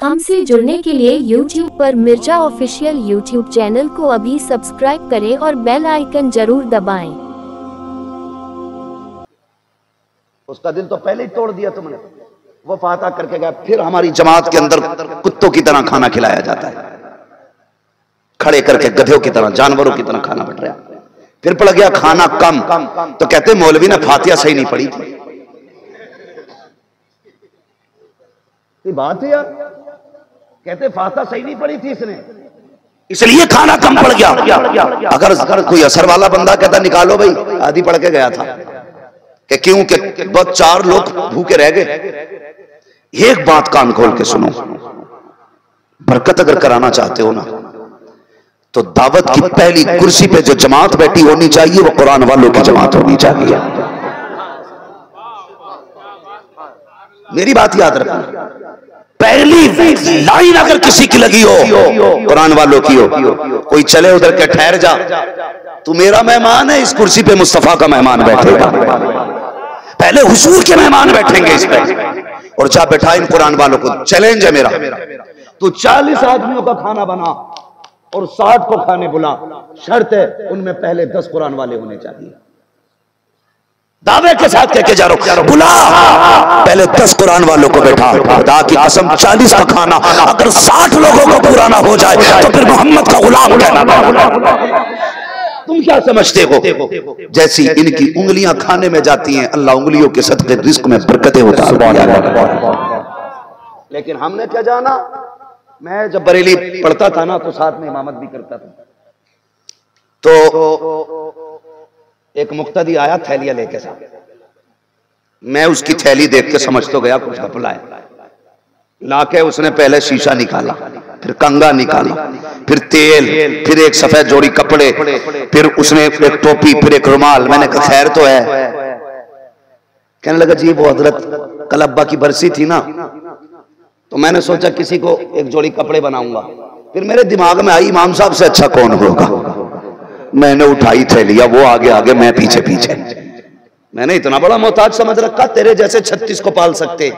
हमसे जुड़ने के लिए YouTube पर मिर्जा ऑफिशियल YouTube चैनल को अभी सब्सक्राइब करें और बेल आइकन जरूर दबाएं। उसका दिल तो पहले ही तोड़ दिया तुमने। वो फातह करके गया, फिर हमारी जमात के अंदर कुत्तों की तरह खाना खिलाया जाता है, खड़े करके गधों की तरह, जानवरों की तरह खाना बट रहा है। फिर पड़ गया खाना कम, तो कहते मौलवी ने फातिहा सही नहीं पढ़ी थी। ये बात है यार, कहते फातिहा सही नहीं पढ़ी थी इसने, इसलिए खाना कम पड़ गया। अगर कोई असर वाला बंदा कहता निकालो भाई, आधी पढ़ के गया था कि क्यों कि बस 4 लोग भूखे रह गए। एक बात कान खोल के सुनो, बरकत अगर कराना चाहते हो ना, तो दावत की पहली कुर्सी पे जो जमात बैठी होनी चाहिए वो कुरान वालों की जमात होनी चाहिए। मेरी बात याद रखना, पहली लाइन अगर किसी की लगी हो कुरान वालों की हो, कोई चले उधर के ठहर जा, तू मेरा मेहमान है, इस कुर्सी पे मुस्तफा का मेहमान बैठेगा, पहले हुजूर के मेहमान बैठेंगे इस पे। और जा बैठा इन कुरान वालों को, चैलेंज है मेरा, तू 40 आदमियों का खाना बना और 60 को खाने बुला, शर्त है उनमें पहले 10 कुरान वाले होने चाहिए। दावे के साथ कह के जा रहा हूं, बुला पहले 10 कुरान वालों को बैठा। खुदा की कसम 40 का खाना अगर 60 लोगों को पूरा ना हो जाए तो फिर मोहम्मद का गुलाम कहना। तुम क्या समझते हो, जैसी इनकी उंगलियां खाने में जाती हैं, अल्लाह उंगलियों के सदके रिस्क में बरकतें उतारता है। लेकिन हमने क्या जाना, मैं जब बरेली पढ़ता था ना तो साथ में इमामत भी करता था, तो एक मुक्तदी आया थैलियां लेके साथ, मैं उसकी थैली देख के समझ तो गया कुछ घपला है। लाके उसने पहले शीशा निकाला, फिर कंगा निकाला, फिर तेल, फिर एक सफेद जोड़ी कपड़े, फिर उसने एक टोपी, फिर एक रुमाल। मैंने कहा खैर तो है। कहने लगा जी वो हजरत कल अब्बा की बरसी थी ना, तो मैंने सोचा किसी को एक जोड़ी कपड़े बनाऊंगा। फिर मेरे दिमाग में आई इमाम साहब से अच्छा कौन होगा। मैंने उठाई थैलियां, वो आगे आगे मैं पीछे पीछे। मैंने इतना बड़ा मोहताज समझ रखा, तेरे जैसे 36 को पाल सकते।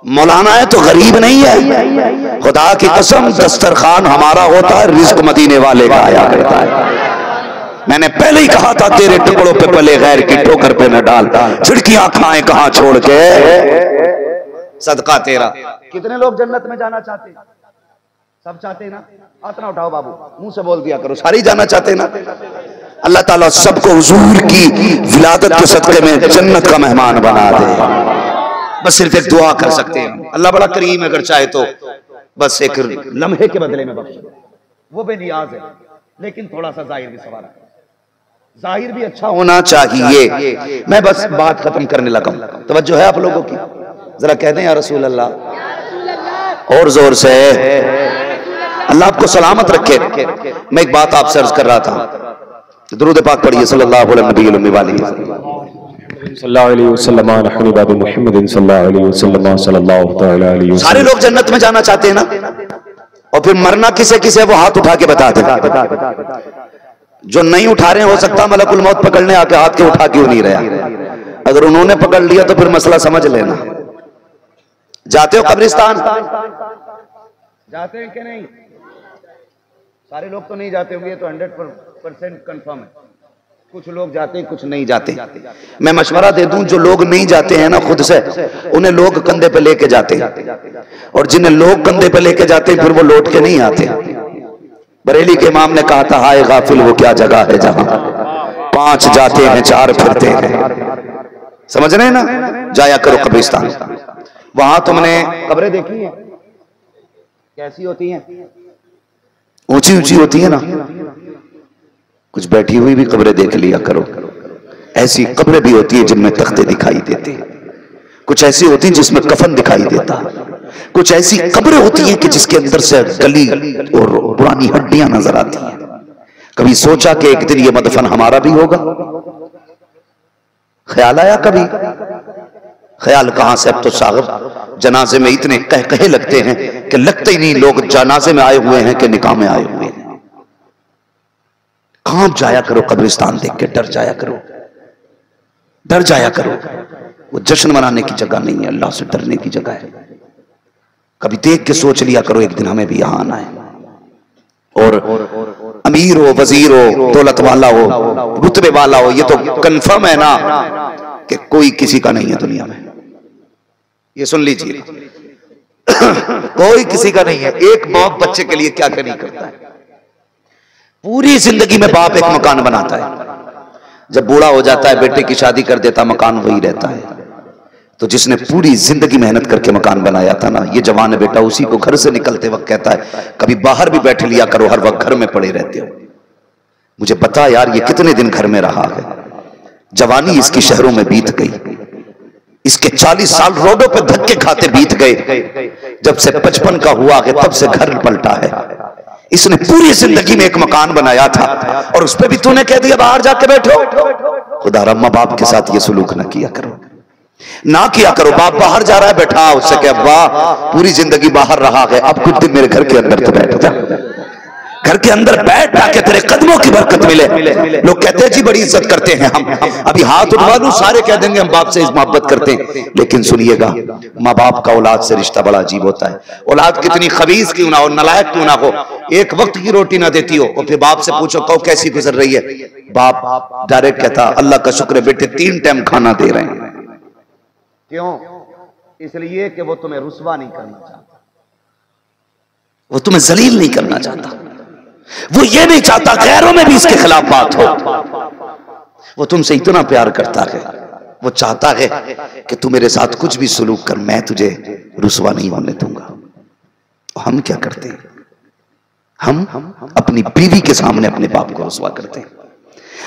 मौलाना है तो गरीब नहीं है। खुदा की कसम दस्तरखान हमारा होता है, रिज्क मदीने वाले का आया करता है। मैंने पहले ही कहा था तेरे टुकड़ों पे पले गैर की ठोकर पे न डाल, खिड़कियां खाएं कहां छोड़ के सदका तेरा। कितने लोग जन्नत में जाना चाहते हैं? सब चाहते हैं ना? हाथ ना उठाओ बाबू, मुंह से बोल दिया करो, सारी जाना चाहते हैं ना? अल्लाह ताला सबको हुजूर की विलादत के सदके में जन्नत का मेहमान बना दे। बस सिर्फ एक दुआ कर सकते हैं, अल्लाह बड़ा करीम अगर चाहे तो बस एक लम्हे के बदले में बख्श, वो बेनियाज है। लेकिन थोड़ा सा जाहिर भी सवाल है, जाहिर भी अच्छा होना चाहिए। मैं बस बात खत्म करने लगा हूं, तवज्जो है आप लोगों की? जरा कह दें या रसूल अल्लाह और जोर से। अल्लाह आपको सलामत रखे। मैं एक बात आपसे अर्ज कर रहा था, दुरूद पाक पढ़िए सल्लल्लाहु अलैहि वसल्लम। सारे लोग जन्नत में जाना चाहते हैं ना, और फिर मरना किसे किसे वो हाथ उठा के बता दे। जो नहीं उठा रहे हो सकता मलकुल मौत पकड़ने आके हाथ के उठा क्यों नहीं रहा। अगर उन्होंने पकड़ लिया तो फिर मसला समझ लेना। जाते हो कब्रिस्तान? जाते हैं कि नहीं? सारे लोग तो नहीं जाते होंगे, तो 100% कंफर्म है। कुछ लोग जाते हैं, कुछ नहीं जाते। मैं मशवरा दे दूं, जो लोग नहीं जाते हैं ना खुद से, उन्हें लोग कंधे पे लेके जाते हैं, और जिन्हें लोग कंधे पे लेके जाते हैं फिर वो लौट के नहीं आते। बरेली के इमाम ने कहा था, हाय गाफिल वो क्या जगह है जहां 5 जाते हैं 4 फिरते हैं। समझ रहे हैं ना? जाया करो कब्रिस्तान। वहां तुमने कब्रें देखी हैं? कैसी होती हैं? ऊंची ऊंची होती है ना। कुछ बैठी हुई भी कब्रें देख लिया करो। ऐसी कब्रें भी होती है जिनमें तख्ते दिखाई देते हैं, कुछ ऐसी होती हैं जिसमें कफन दिखाई देता, कुछ ऐसी कब्रें होती हैं कि जिसके अंदर से गली और पुरानी हड्डियां नजर आती हैं। कभी सोचा कि एक दिन ये मदफन हमारा भी होगा? ख्याल आया कभी? ख्याल कहां से, अब तो साहब जनाजे में इतने कहे लगते हैं कि लगते ही नहीं लोग जनाजे में आए हुए हैं कि निकाह में आए हुए हैं। कांप जाया करो कब्रिस्तान देख के, डर जाया करो, डर जाया करो। वो जश्न मनाने की जगह नहीं है, अल्लाह से डरने की जगह है। कभी देख के सोच लिया करो एक दिन हमें भी यहां आना है। और अमीर हो, वजीर हो, दौलत वाला हो, रुतबे वाला हो, ये तो कंफर्म है ना कि कोई किसी का नहीं है दुनिया में। ये सुन लीजिए, कोई किसी का नहीं है। एक बाप बच्चे के लिए क्या क्या नहीं करता है। पूरी जिंदगी में बाप एक मकान बनाता है, जब बूढ़ा हो जाता है बेटे की शादी कर देता, मकान वही रहता है। तो जिसने पूरी जिंदगी मेहनत करके मकान बनाया था ना, ये जवान है बेटा, उसी को घर से निकलते वक्त कहता है कभी बाहर भी बैठ लिया करो, हर वक्त घर में पड़े रहते हो। मुझे पता यार ये कितने दिन घर में रहा है। जवानी इसकी शहरों में बीत गई, इसके 40 साल रोडों पे धक्के खाते बीत गए। जब से 55 का हुआ है तब से घर पलटा है। इसने पूरी जिंदगी में एक मकान बनाया था और उस पर भी तूने कह दिया बाहर जाके बैठो। खुदा अम्मा बाप के साथ ये सुलूक ना किया करो, ना किया करो। बाप बाहर जा रहा है, बैठा उससे कह वाह पूरी जिंदगी बाहर रहा है, अब कुछ दिन मेरे घर के अंदर तो बैठ जा, घर के अंदर बैठ ताकि तेरे कदमों की बरकत मिले। लोग कहते हैं जी बड़ी इज्जत करते हैं हम, अभी हाथ उठवा लूं सारे कह देंगे हम बाप से इस मोहब्बत करते हैं। लेकिन सुनिएगा, माँ बाप का औलाद से रिश्ता बड़ा अजीब होता है। औलाद कितनी खबीज क्यों ना हो, नलायक क्यों ना हो, एक वक्त की रोटी ना देती हो और फिर बाप से पूछो कहो कैसी गुजर रही है, बाप डायरेक्ट कहता अल्लाह का शुक्र है बेटे 3 टाइम खाना दे रहे हैं। क्यों? इसलिए कि वो तुम्हें रुस्वा नहीं करना चाहता, वो तुम्हें जलील नहीं करना चाहता, वो ये नहीं चाहता गैरों में भी इसके खिलाफ बात हो। वो तुमसे इतना प्यार करता है, वो चाहता है कि तू मेरे साथ कुछ भी सुलूक कर, मैं तुझे रुस्वा नहीं होने दूंगा। हम क्या करते हैं? हम अपनी बीवी के सामने अपने बाप को रुस्वा करते हैं,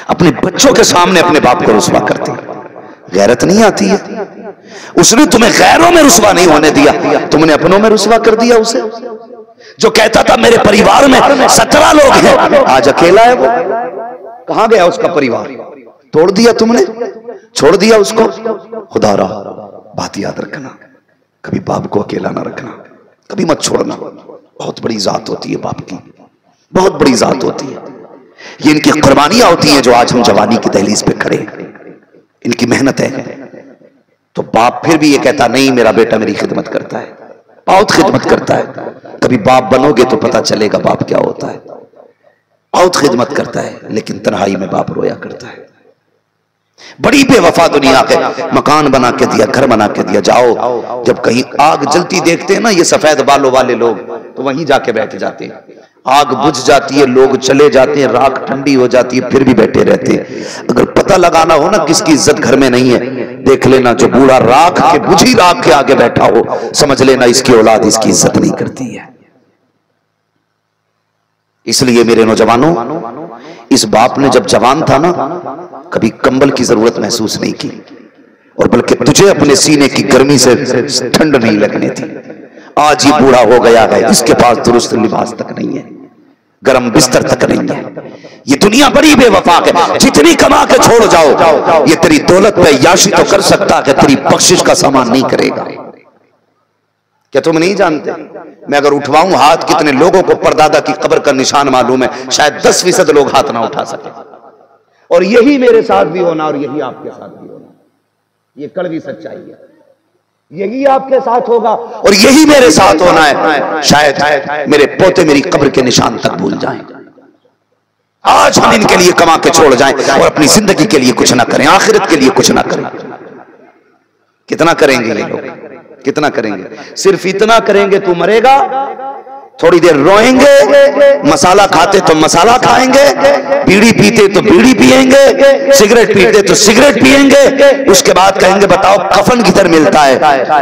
अपने बच्चों के सामने अपने बाप को रुस्वा करते हैं। गैरत नहीं आती है? उसने तुम्हें गैरों में रुस्वा नहीं होने दिया, तुमने अपनों में रुस्वा कर दिया उसे। जो कहता था मेरे परिवार में 17 लोग हैं, आज अकेला है। वो कहां गया उसका परिवार? तोड़ दिया तुमने, छोड़ दिया उसको। खुदा रहा बात याद रखना, कभी बाप को अकेला ना रखना, कभी मत छोड़ना। बहुत बड़ी जात होती है बाप की, बहुत बड़ी जात होती है। ये इनकी कुर्बानियां होती हैं जो आज हम जवानी की दहलीज पे खड़े हैं, इनकी मेहनत है। तो बाप फिर भी ये कहता नहीं मेरा बेटा मेरी खिदमत करता है, बहुत खिदमत करता है। कभी बाप बनोगे तो पता चलेगा बाप क्या होता है। बहुत खिदमत करता है लेकिन तन्हाई में बाप रोया करता है। बड़ी बेवफा दुनिया के, मकान बना के दिया, घर बना के दिया, जाओ जब कहीं आग जलती देखते हैं ना ये सफेद बालों वाले लोग, तो वहीं जाके बैठ जाते हैं। आग बुझ जाती है, लोग चले जाते हैं, राख ठंडी हो जाती है, फिर भी बैठे रहते हैं। अगर पता लगाना हो ना किसकी इज्जत घर में नहीं है, देख लेना जो बूढ़ा राख के बुझी राख के आगे बैठा हो, समझ लेना इसकी औलाद इसकी इज्जत नहीं करती है। इसलिए मेरे नौजवानों, इस बाप ने जब जवान था ना कभी कंबल की जरूरत महसूस नहीं की, और बल्कि तुझे अपने सीने की गर्मी से ठंड नहीं लगने थी। आज ये बूढ़ा हो गया है, इसके पास दुरुस्त लिबास तक नहीं है, गर्म बिस्तर तक नहीं है। ये दुनिया बड़ी बेवफा है, जितनी कमा के छोड़ जाओ ये तेरी दौलत पे याशी तो कर सकता है, तेरी बख्शिश का सामान नहीं करेगा। क्या तुम नहीं जानते? मैं अगर उठवाऊं हाथ, कितने लोगों को परदादा की कब्र का निशान मालूम है, शायद 10% लोग हाथ ना उठा सके। और यही मेरे साथ भी होना और यही आपके साथ भी होना, ये कड़वी सच्चाई है। यही आपके साथ होगा और यही मेरे साथ होना है। शायद मेरे पोते मेरी कब्र के निशान तक भूल जाएं। आज हम इनके लिए कमा के छोड़ जाएं और अपनी जिंदगी के लिए कुछ ना करें, आखिरत के लिए कुछ ना करें। कितना करेंगे ये लोग, कितना करेंगे? सिर्फ इतना करेंगे तू मरेगा, थोड़ी देर रोएंगे, मसाला खाते तो मसाला खाएंगे, बीड़ी पीते तो बीड़ी पिएंगे, सिगरेट पीते तो सिगरेट पिएंगे। उसके बाद कहेंगे बताओ कफन किधर मिलता है,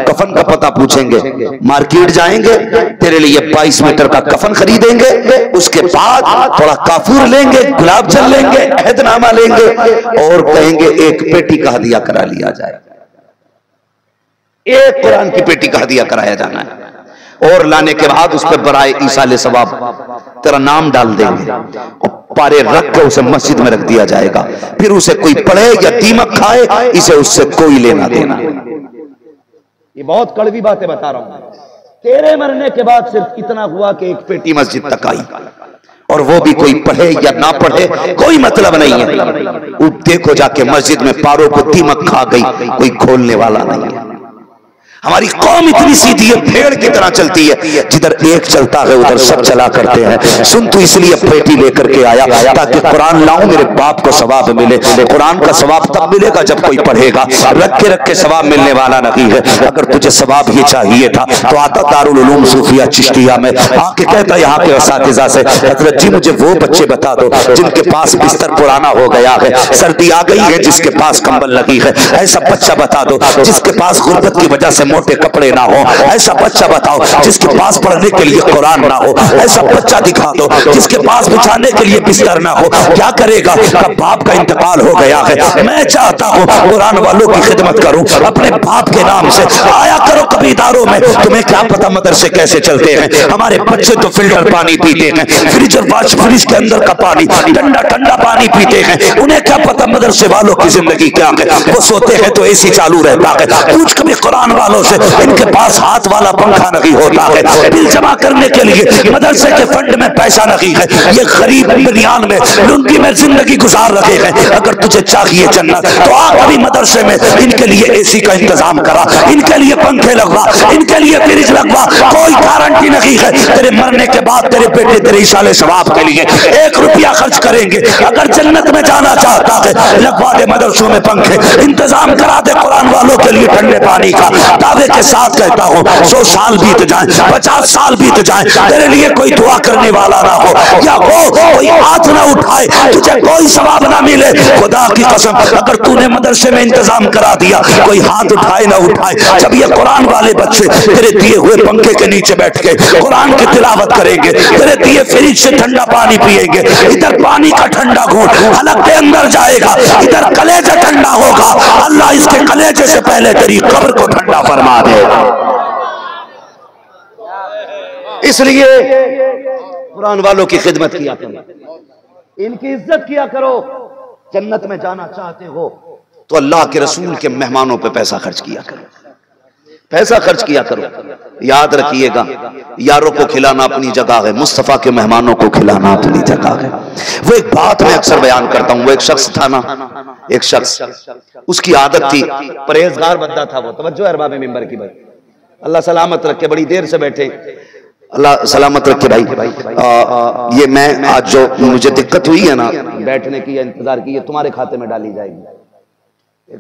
कफन का पता पूछेंगे, मार्केट जाएंगे, तेरे लिए 22 मीटर का कफन खरीदेंगे। उसके बाद थोड़ा काफूर लेंगे, गुलाब जल लेंगे, अहदनामा लेंगे और कहेंगे एक पेटी का हदिया करा लिया जाए, एक कुरान की पेटी का हदिया कराया जाना है। और लाने के बाद उस पर बराए ईसाले सवाब तेरा नाम डाल देंगे और पारे रख के उसे मस्जिद में रख दिया जाएगा। फिर उसे कोई पढ़े या दीमक खाए, इसे उससे कोई लेना देना। ये बहुत कड़वी बातें बता रहा हूं। तेरे मरने के बाद सिर्फ इतना हुआ कि एक पेटी मस्जिद तक आई, और वो भी कोई पढ़े या ना पढ़े कोई मतलब नहीं है। देखो जाके मस्जिद में पारों को दीमक खा गई, कोई खोलने वाला नहीं है। हमारी कौम इतनी सीधी है, भेड़ की तरह चलती है, जिधर एक चलता है उधर सब चला करते हैं। सुन तू इसलिए पेटी लेकर के आया ताकि कुरान लाऊं, मेरे बाप को सवाब मिले। कुरान का सवाब तब मिलेगा जब कोई पढ़ेगा, रख के सवाब मिलने वाला नहीं है। अगर तुझे सवाब ही चाहिए था तो आता दारुल उलूम सूफिया चिश्तिया में आके कहता यहाँ के असातिज़ा से, हजरत जी मुझे वो बच्चे बता दो जिनके पास बिस्तर पुराना हो गया है, सर्दी आ गई है, जिसके पास कंबल लगी है। ऐसा बच्चा बता दो जिसके पास गुर्बत की वजह से मोटे कपड़े ना हो। ऐसा बच्चा बताओ जिसके पास पढ़ने के लिए कुरान ना हो। ऐसा बच्चा दिखा दो जिसके पास बिछाने के लिए बिस्तर ना हो। क्या करेगा? बाप का इंतकाल हो गया है। मैं चाहता हूँ कुरान वालों की खिदमत करूं अपने बाप के नाम से। आया करो कभी इदारों में, तुम्हें क्या पता मदरसे कैसे चलते हैं। हमारे बच्चे तो फिल्टर पानी पीते हैं, फ्रिज और फ्रिज के अंदर का पानी, ठंडा ठंडा पानी पीते हैं। उन्हें क्या पता मदरसे वालों की जिंदगी क्या है। वो सोते हैं तो एसी चालू रहता है। पूछ कभी कुरान वालों से, इनके पास हाथ वाला पंखा नहीं होता है। बिल जमा करने के लिए मदरसे के फंड में पैसा नहीं है। ये गरीब बनियान में लुंगी में जिंदगी गुजार रहे हैं। अगर तुझे चाहिए जन्नत तो आ कभी मदरसे में इनके लिए एसी का इंतजाम करा, इनके लिए पंखे लगवा, इनके लिए फ्रिज लगवा। कोई गारंटी नहीं है तेरे मरने के बाद तेरे बेटे तेरे इशाले सवाब के लिए 1 रुपया खर्च करेंगे। अगर जन्नत में जाना चाहता है लगवा दे मदरसों में पंखे, इंतजाम करा दे कुरान वालों के लिए ठंडे पानी का। दावे के साथ कहता हूँ 100 साल बीत जाए, 50 साल बीत जाए, तेरे लिए कोई दुआ करने वाला ना हो, या वो कोई हाथ ना उठाए, तुझे कोई सवाब ना मिले। खुदा की कसम अगर तूने मदरसे में इंतजाम करा दिया, कोई हाथ उठाए ना उठाए, जब ये कुरान वाले बच्चे तेरे दिए हुए पंखे के नीचे बैठ के कुरान की तिलावत करेंगे, तेरे दिए फ्रिज से ठंडा पानी पिएंगे, इधर पानी का ठंडा घूंट हलक के अंदर जाएगा, इधर कलेजा ठंडा होगा। अल्लाह इसके कलेजे से पहले तेरी कब्र को ठंडा फरमा दे। इसलिए कुरान वालों की खिदमत किया करो, इनकी इज्जत किया करो। जन्नत में जाना चाहते हो तो अल्लाह के रसूल के मेहमानों पे पैसा खर्च किया करो, पैसा खर्च किया करो। याद रखिएगा, यारों को खिलाना अपनी जगह है, मुस्तफा के मेहमानों को खिलाना अपनी जगह है। वो एक बात मैं अक्सर बयान करता हूं, वो एक शख्स था ना, एक शख्स, उसकी आदत थी, परहेजगार बंदा था वो। तवज्जो है अरबाब मिंबर की भाई, अल्लाह सलामत रखे, बड़ी देर से बैठे, अल्लाह सलामत रखे भाई। ये मैं आज जो मुझे दिक्कत हुई है ना बैठने की या इंतजार की, ये तुम्हारे खाते में डाली जाएगी।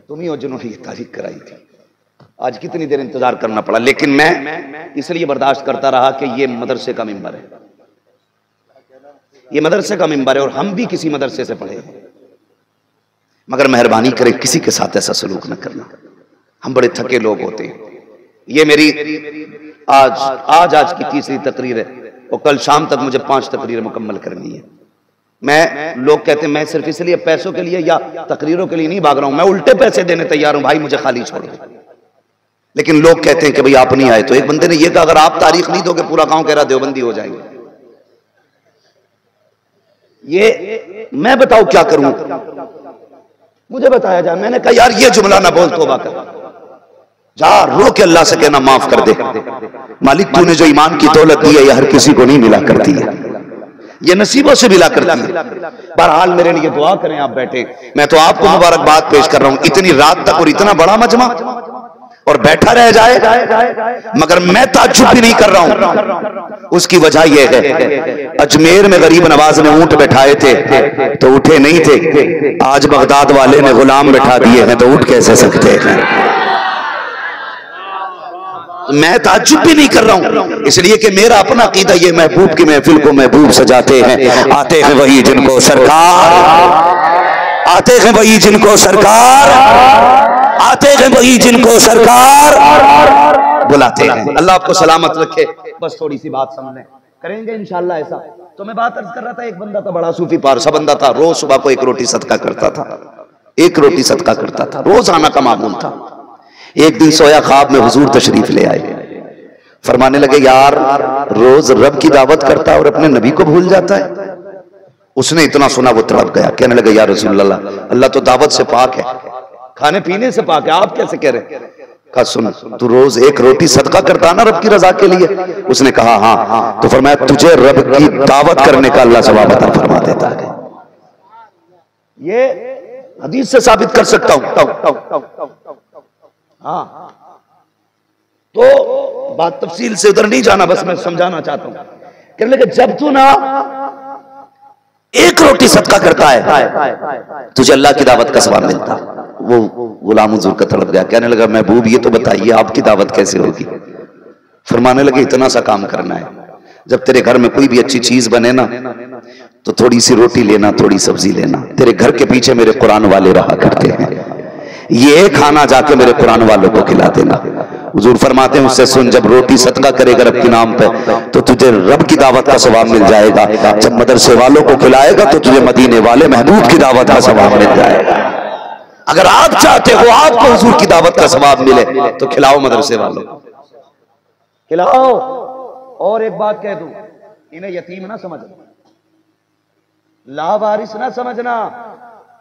तुम ही हो जिन्होंने ये तारीख कराई थी। आज कितनी देर इंतजार करना पड़ा, लेकिन मैं इसलिए बर्दाश्त करता रहा कि ये मदरसे का मिंबर है, ये मदरसे का मिंबर है और हम भी किसी मदरसे से पढ़े हैं। मगर मेहरबानी करे किसी के साथ ऐसा सलूक न करना, हम बड़े थके लोग होते हैं। ये मेरी आज की तीसरी तकरीर है और कल शाम तक मुझे 5 तकरीरें मुकम्मल करनी है। लोग कहते हैं मैं सिर्फ इसलिए पैसों के लिए या तकरीरों के लिए नहीं भाग रहा हूं, मैं उल्टे पैसे देने तैयार हूं, भाई मुझे खाली छोड़ दो। लेकिन लोग कहते हैं कि भाई आप नहीं आए, तो एक बंदे ने यह कहा अगर आप तारीख नहीं दोगे पूरा गांव कह रहा देवबंदी हो जाएंगे। ये मैं बताऊं क्या करूं, मुझे बताया जाए। मैंने कहा यार ये जुमला ना बोल, तौबा कर, जा रो के अल्लाह से कहना माफ कर दे, मालिक तूने जो ईमान की दौलत दी है ये हर किसी को नहीं मिला करती है, ये नसीबों से मिला करती है। बहरहाल मेरे लिए दुआ करें, आप बैठे, मैं तो आपको मुबारकबाद पेश कर रहा हूं इतनी रात तक और इतना बड़ा मजमा और बैठा रह जाए, मगर मैं ताज्जुब भी नहीं कर रहा हूं। उसकी वजह यह है अजमेर में गरीब नवाज ने ऊंट बैठाए थे तो उठे नहीं थे, आज बगदाद वाले ने गुलाम बैठा दिए हैं तो उठ कैसे सकते हैं। मैं ताज्जुब भी नहीं कर रहा हूं, इसलिए कि मेरा अपना अकीदा ये महबूब की महफिल को महबूब सजाते हैं। आते हैं वही जिनको सरकार, आते हैं वही जिनको सरकार, आते हैं वही जिनको सरकार बुलाते हैं। अल्लाह आपको सलामत रखे। बस थोड़ी सी बात समझ लें, करेंगे इंशाल्लाह ऐसा। तो मैं बात अर्ज कर रहा था, एक बंदा था बड़ा सूफी पारसा बंदा था, रोज सुबह को 1 रोटी सदका करता था, 1 रोटी सदका करता था, रोजाना का मामूल था। एक दिन सोया ख्वाब में हुजूर तशरीफ ले आए, फरमाने लगे यार रोज रब की दावत करता है और अपने नबी को भूल जाता है। उसने इतना सुना वो तड़प गया, कहने लगा यार रसूलल्लाह, अल्लाह तो दावत से पाक है, खाने पीने से पाक है, आप कैसे कह रहे हैं? कहा सुन, तू रोज 1 रोटी सदका करता ना रब की रजा के लिए। उसने कहा हाँ। तो फरमाया तुझे रब की दावत करने का अल्लाह सवाब अता फरमा देता है। ये हदीस से साबित कर सकता हूं। हाँ, तो बात तफसील से उधर नहीं जाना, बस मैं समझाना चाहता हूं। कहने लगे जब तू ना एक रोटी सदका करता है तुझे अल्लाह की दावत का सवाब मिलता। वो गुलाम हुजूर का तड़प गया, कहने लगा महबूब ये तो बताइए आपकी दावत कैसे होगी। फरमाने लगे इतना सा काम करना है, जब तेरे घर में कोई भी अच्छी चीज बने ना तो थोड़ी सी रोटी लेना, थोड़ी सब्जी लेना। तेरे घर के पीछे मेरे कुरान वाले रहा करते हैं, ये खाना जाके मेरे कुरान वालों को खिला देना। हुजूर फरमाते हैं उससे सुन, जब रोटी सदका करेगा रब के नाम पे तो तुझे रब की दावत का सवाब मिल जाएगा। जब मदरसे वालों को खिलाएगा तो तुझे मदीने वाले महबूब की दावत का सवाब मिल जाएगा। अगर आप चाहते हो आपको हुजूर की दावत का सवाब मिले तो खिलाओ मदरसे वालों को, खिलाओ। और एक बात कह दूं, इन्हें यतीम ना समझना, लावारिस ना समझना।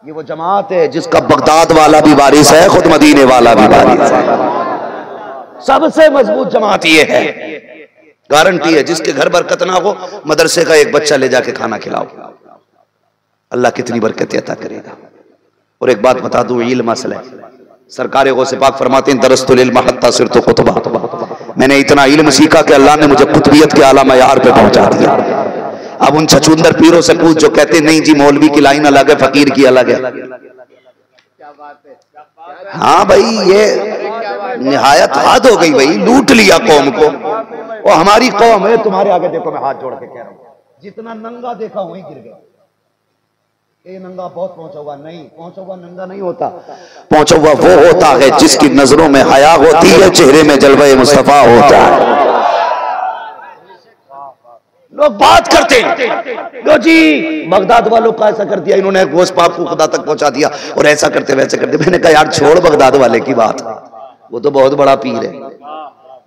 ये वो जमात है जिसका बगदाद वाला भी वारिस है, खुद मदीने वाला भी वारिस है। सबसे मजबूत जमात ये है, गारंटी है। जिसके घर बरकत ना हो मदरसे का एक बच्चा ले जाके खाना खिलाओ, अल्लाह कितनी बरकत अता करेगा। और एक बात बता दूं, इल्म असल है। सरकार गौसे पाक फरमाते हैं दरस्तुल इल्म हत्ता सिरतु कुतबा, मैंने इतना इल्म सीखा कि अल्लाह ने मुझे कुतबियत के आला मयार पे पहुंचा दिया। अब उन छछूंदर पीरों से पूछ जो कहते नहीं जी मौलवी की लाइन अलग है, फकीर की अलग है। हाँ भाई ये निहायत हद हो गई भाई, लूट लिया कौम को। वो हमारी कौम है, तुम्हारे आगे देखो मैं हाथ जोड़ के कह रहा हूं, जितना नंगा देखा वहीं गिर गया। ये नंगा बहुत पहुंचा हुआ नहीं, पहुंचा हुआ नंगा नहीं होता, पहुंचा हुआ वो होता है जिसकी नजरों में हया होती है, चेहरे में जलवे मुस्तफा होता है। लोग बात करते हैं लो जी बगदाद वालों का ऐसा कर दिया, इन्होंने गोश्त पाक को खुदा तक पहुंचा दिया और ऐसा करते वैसे करते। मैंने कहा यार छोड़ बगदाद वाले की बात, वो तो बहुत बड़ा पीर है,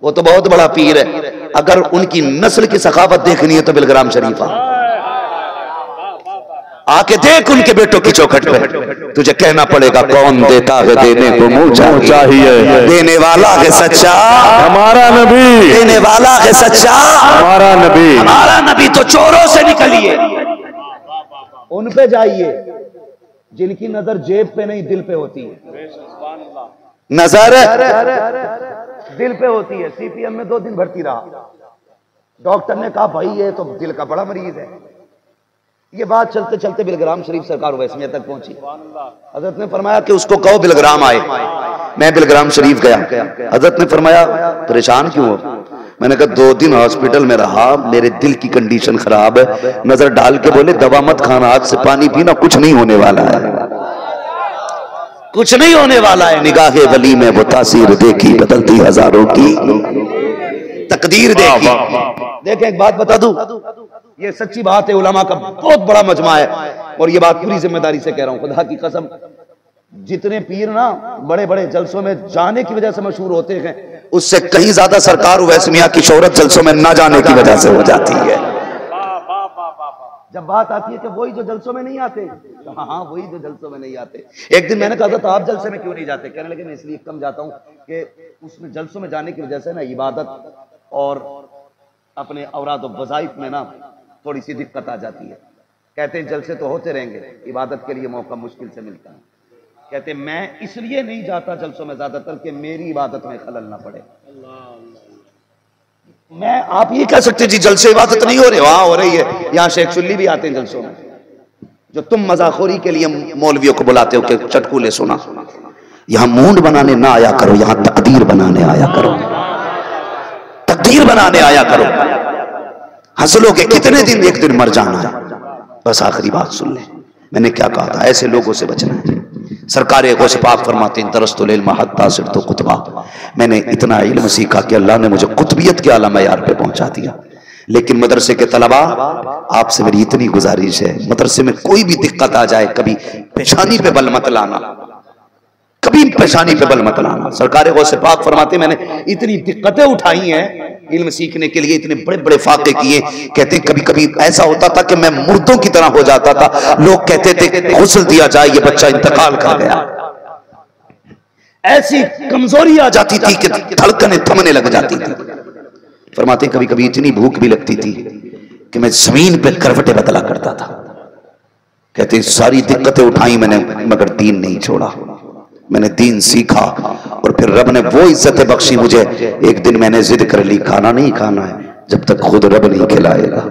वो तो बहुत बड़ा पीर है। अगर उनकी नस्ल की सखावत देखनी है तो बिलग्राम शरीफ आके देख उनके बेटों की चौखट पे, तुझे कहना पड़ेगा कौन देता है देने को मुंह चाहिए, देने वाला है सच्चा हमारा नबी, देने वाला है सच्चा हमारा नबी। हमारा नबी तो चोरों से निकलिए, उन पे जाइए जिनकी नजर जेब पे नहीं दिल पे होती है। नजर दिल पे होती है। सीपीएम में 2 दिन भर्ती रहा, डॉक्टर ने कहा भाई ये तो दिल का बड़ा मरीज है। ये बात चलते चलते बिलग्राम शरीफ सरकार वैसमिया तक पहुंची। हजरत ने फरमाया कि उसको कहो बिलग्राम आए। मैं बिलग्राम शरीफ गया, हजरत ने फरमाया परेशान क्यों हो? मैंने कहा 2 दिन हॉस्पिटल में रहा, मेरे दिल की कंडीशन खराब है। नजर डाल के बोले दवा मत खाना, आज से पानी पीना, कुछ नहीं होने वाला है, कुछ नहीं होने वाला है। निगाहे वली में वो तासीर देखी, बदलती हजारों की तकदीर देखी। देखे एक बात बता दूं, ये सच्ची बात है, उलमा का बहुत बड़ा मजमा है और ये बात पूरी जिम्मेदारी से कह रहा हूं, खुदा की कसम। जितने पीर ना बड़े बड़े जलसों में जाने की वजह से मशहूर होते हैं, उससे कहीं ज्यादा सरकार उवैस मियां की शोहरत जलसों में ना जाने की वजह से हो जाती है। जब बात आती है कि वही जो जलसों में नहीं आते, तो हाँ वही जो जलसों में नहीं आते। एक दिन मैंने कहा था आप जलसे में क्यों नहीं जाते? कहने लगे मैं इसलिए कम जाता हूँ कि उसमें जलसों में जाने की वजह से ना इबादत और अपने औराद और वज़ाइफ में ना थोड़ी सी दिक्कत आ जाती है। कहते हैं जलसे तो होते रहेंगे, इबादत के लिए मौका मुश्किल से मिलता है। कहते मैं इसलिए नहीं जाता जलसों में ज्यादातर कि मेरी इबादत में खलल ना पड़े। मैं आप ये कह सकते जी जलसे इबादत नहीं हो रहे, वहां हो रही है। यहाँ शेख सुल्ली भी आते हैं जलसों में, जो तुम मजाखोरी के लिए मौलवियों को बुलाते हो कि चटकुले सुना। यहाँ मूड बनाने ना आया करो, यहाँ तकदीर बनाने आया करो, तकदीर बनाने आया करो। हंसलो के कितने दिन, एक दिन मर जाना है। बस आखिरी बात सुन ले, मैंने क्या कहा था, ऐसे लोगों से बचना है। सरकार गौसे पाक फरमाते हैं दरस्तुल इल्म हत्ता सिरतु कुतबा, मैंने इतना इल्म सीखा कि अल्लाह ने मुझे कुतबियत के आला मयार पे पहुंचा दिया। लेकिन मदरसे के तलबा, आपसे मेरी इतनी गुजारिश है, मदरसे में कोई भी दिक्कत आ जाए कभी पेशानी पे बल मत लाना, कभी पेशानी पे बल मत लाना। सरकार गौसे पाक फरमाते मैंने इतनी दिक्कतें उठाई हैं इल्म सीखने के लिए, इतने बड़े बड़े फाके किए। कहते कभी कभी ऐसा होता था कि मैं मुर्दों की तरह हो जाता था। लोग कहते थे गुस्ल दिया जाए, ये बच्चा इंतकाल कर गया। ऐसी कमजोरी आ जाती थी कि धड़कनें थमने लग जाती थी। फरमाते कभी कभी इतनी भूख भी लगती थी कि मैं जमीन पे करवटें बदला करता था। कहते सारी दिक्कतें उठाई मैंने, मगर दीन नहीं छोड़ा। मैंने दीन सीखा और फिर रब ने वो इज्जत बख्शी मुझे। एक दिन मैंने जिद कर ली, खाना नहीं खाना है जब तक खुद रब नहीं खिलाएगा।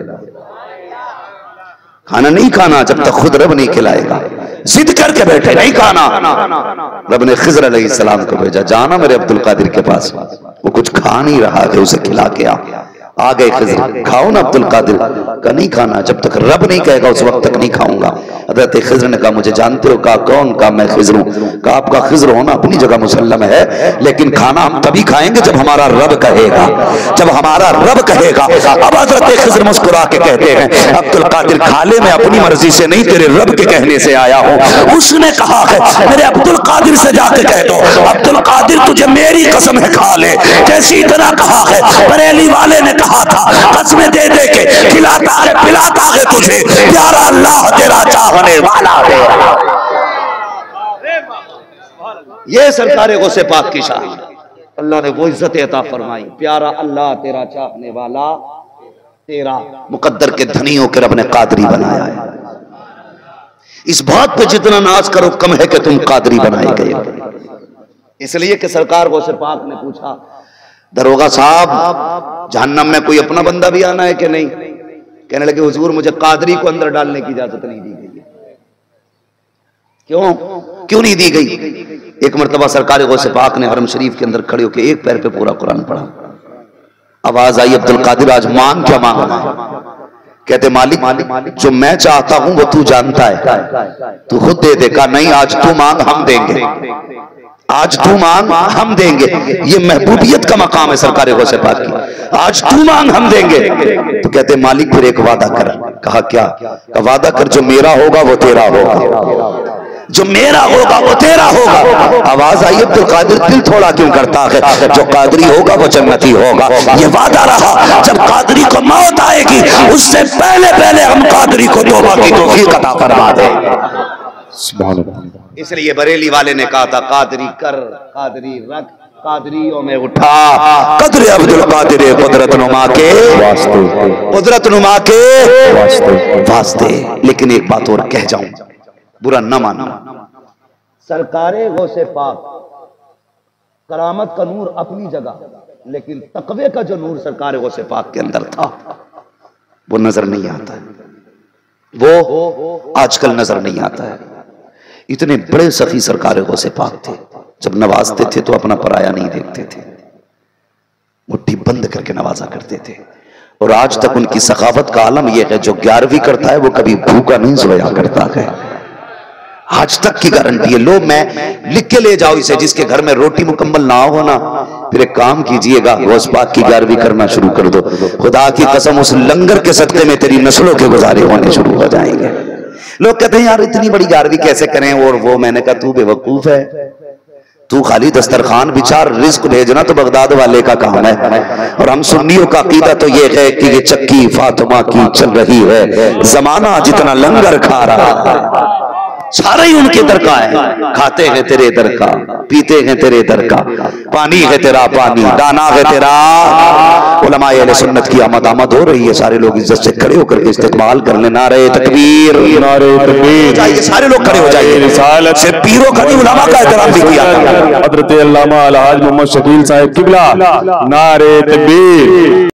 खाना नहीं खाना जब तक खुद रब नहीं खिलाएगा। जिद करके बैठे, नहीं खाना। रब ने खिज़र अलैहिस्सलाम को भेजा, जाना मेरे अब्दुल कादिर के पास, वो कुछ खा नहीं रहा है, उसे खिला के आ गए खिज़र। खाओ ना अब्दुल कादिर का, नहीं खाना जब तक रब नहीं कहेगा उस वक्त तक नहीं खाऊंगा। हज़रत खिज़र ने कहा, मुझे जानते हो? कहा कौन? कहा मैं खिज़र हूं। कहा आपका खिज़र होना अपनी जगह मुसल्लम है, लेकिन खाना हम तभी खाएंगे जब हमारा रब कहेगा, जब हमारा रब कहेगा। अब हज़रत खिज़र मुस्कुरा के कहते हैं, अब्दुल कादिर खा ले, मैं अपनी मर्जी से नहीं तेरे रब के कहने से आया हूं। उसने कहा है, मेरे अब्दुल कादिर से जाके कह दो, अब्दुल कादिर तुझे मेरी कसम है खा ले। कैसी तरह कहा है, बरेली वाले ने कहा था, कसमें दे दे के खिलाता है पिलाता है तुझे, प्यारा अल्लाह तेरा चाहने वाला है। ये सरकार गौसे पाक की शान, अल्लाह ने वो इज्जत अता फरमाई, प्यारा अल्लाह तेरा चाहने वाला, तेरा मुकद्दर के धनियों के रब ने कादरी बनाया है। इस बात पे जितना नाज करो कम है कि तुम कादरी बनाए गए। इसलिए कि सरकार गौसे पाक ने पूछा, दरोगा साहब जहन्नम में कोई अपना बंदा भी आना है कि नहीं? कहने लगे, हुजूर मुझे कादरी को अंदर डालने की इजाजत नहीं दी गई है। क्यों नहीं दी गई? एक मरतबा सरकार गौसे पाक ने हरम शरीफ के अंदर खड़े होकर एक पैर पे पूरा कुरान पढ़ा। आवाज आई, अब्दुल कादिर आज मांग क्या मांगना है? कहते मालिक जो मैं चाहता हूं वो तू जानता है, तू खुद दे दे। कहा नहीं, आज तू मांग हम देंगे, आज तू मांग हम देंगे। ये महबूबियत का मकाम है सरकार गौसे पाक की, आज तू मांग हम देंगे। तो कहते मालिक फिर एक वादा कर। कहा क्या? का वादा कर जो मेरा होगा वो तेरा होगा, जो मेरा होगा वो तेरा होगा। आवाज आई, अब्दुल कादिर दिल थोड़ा क्यों करता है? जो कादरी होगा वो जन्नती होगा। ये वादा रहा, जब कादरी को मौत आएगी उससे पहले पहले हम कादरी को तौबा की तौफीक अता फरमा दे। इसलिए बरेली वाले ने कहा था, कादरी कर, कादरी रख, कादरियों में उठा, कदर अब्दुल कादिर कुदरत नुमा के वास्ते, कुदरत नुमा के वास्ते। लेकिन एक बात और कह जाऊं, बुरा न मानना, सरकारे गौसे पाक करामत का नूर अपनी जगह, लेकिन तकवे का जो नूर सरकार गौसे पाक के अंदर था वो नजर नहीं आता है, वो आजकल नजर नहीं आता है। इतने बड़े सखी सरकार गौसे पाक थे, जब नवाजते थे तो अपना पराया नहीं देखते थे, मुट्ठी बंद करके नवाजा करते थे। और आज तक उनकी सखावत का आलम यह है, जो 11वीं करता है वो कभी भूखा नहीं सोया करता है। आज तक की गारंटी है। लो मैं लिख के ले जाओ इसे, जिसके घर में रोटी मुकम्मल ना हो ना, फिर एक काम कीजिएगा, गौस पाक की 11वीं करना शुरू कर दो। खुदा की कसम उस लंगर के सदके में तेरी नस्लों के गुजारे होने शुरू हो जाएंगे। लोग कहते हैं यार इतनी बड़ी 11वीं कैसे करें और वो, मैंने कहा तू बेवकूफ है, तू खाली दस्तरखान बिछा, रिस्क भेजना तो बगदाद वाले का काम है। और हम सुन्नियों का अकीदा तो ये है कि ये चक्की फातिमा की चल रही है, जमाना जितना लंगर खा रहा है सारा ही उनके दर का है। खाते हैं तेरे दर का, पीते हैं तेरे दर का, पानी है तेरा पानी, दाना है तेरा। उलमाए अहले सुन्नत की आमद हो रही है, सारे लोग इज्जत से खड़े होकर के इस्तेमाल कर लेना। नारे तकबीर, नारे तकबीर चाहिए, सारे लोग खड़े हो जाइए। सिर्फ पीरों का नहीं, उलमा का एहतराम भी किया। हज़रत अल्लामा अलहाज मोहम्मद शकील साहब किबला, नारे तकबीर।